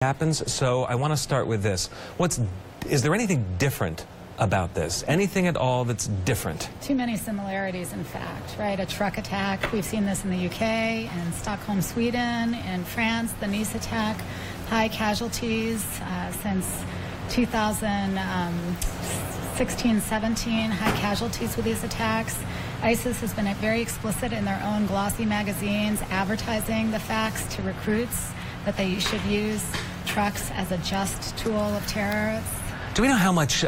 happens. So I want to start with this. Is there anything different about this? Anything at all that's different? Too many similarities, in fact, right? A truck attack. We've seen this in the UK, in Stockholm, Sweden, in France, the Nice attack. High casualties since 2016-17, high casualties with these attacks. ISIS has been very explicit in their own glossy magazines, advertising the facts to recruits that they should use trucks as a just tool of terror. Do we know how much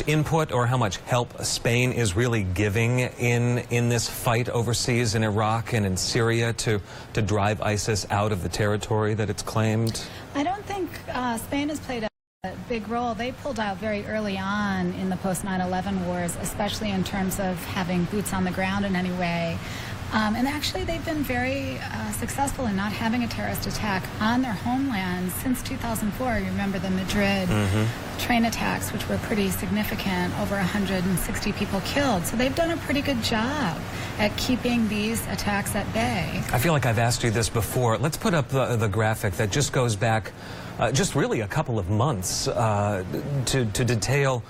input or how much help Spain is really giving in this fight overseas in Iraq and in Syria to drive ISIS out of the territory that it's claimed? I don't think Spain has played a big role. They pulled out very early on in the post-9/11 wars, especially in terms of having boots on the ground in any way. And actually, they've been very successful in not having a terrorist attack on their homeland since 2004. You remember the Madrid train attacks, which were pretty significant, over 160 people killed. So they've done a pretty good job at keeping these attacks at bay. I feel like I've asked you this before. Let's put up the graphic that just goes back just really a couple of months to detail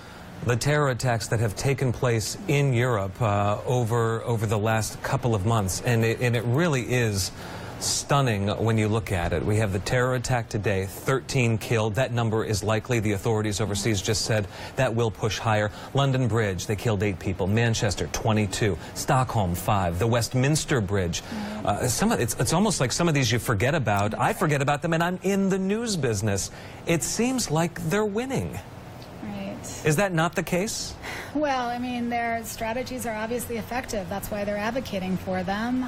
the terror attacks that have taken place in Europe over the last couple of months, and it really is stunning when you look at it. We have the terror attack today, 13 killed. That number is likely, the authorities overseas just said, that will push higher. London Bridge, they killed 8 people. Manchester, 22. Stockholm, 5. The Westminster Bridge. It's almost like some of these you forget about. I forget about them, and I'm in the news business. It seems like they're winning. Is that not the case? Well, I mean, their strategies are obviously effective. That's why they're advocating for them.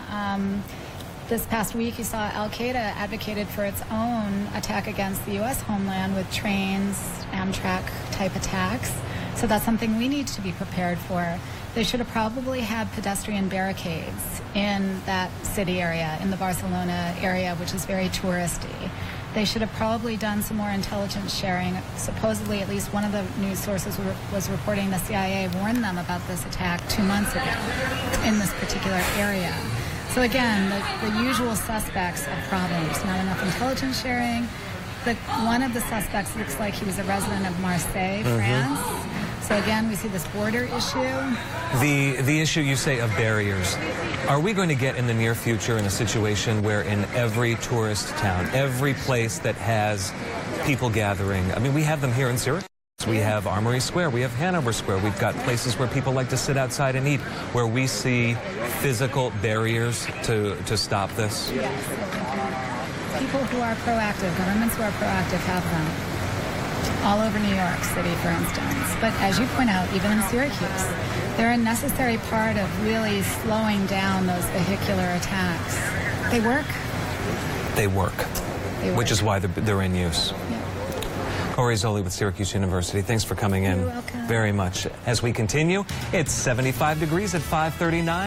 This past week, you saw Al-Qaeda advocated for its own attack against the U.S. homeland with trains, Amtrak-type attacks. So that's something we need to be prepared for. They should have probably had pedestrian barricades in that city area, in the Barcelona area, which is very touristy. They should have probably done some more intelligence sharing. Supposedly, at least one of the news sources was reporting the CIA warned them about this attack 2 months ago in this particular area. So again, the usual suspects of problems. Not enough intelligence sharing. One of the suspects looks like he was a resident of Marseille, France. So again, we see this border issue. The issue, you say, of barriers. Are we going to get in the near future in a situation where in every tourist town, every place that has people gathering, I mean, we have them here in Syracuse. We have Armory Square, we have Hanover Square, we've got places where people like to sit outside and eat, where we see physical barriers to stop this? Yes. People who are proactive, governments who are proactive have them. All over New York City, for instance. But as you point out, even in Syracuse, they're a necessary part of really slowing down those vehicular attacks. They work. They work. Which is why they're in use. Yeah. Corri Zoli with Syracuse University. Thanks for coming in. You're welcome. Very much. As we continue, it's 75 degrees at 5:39.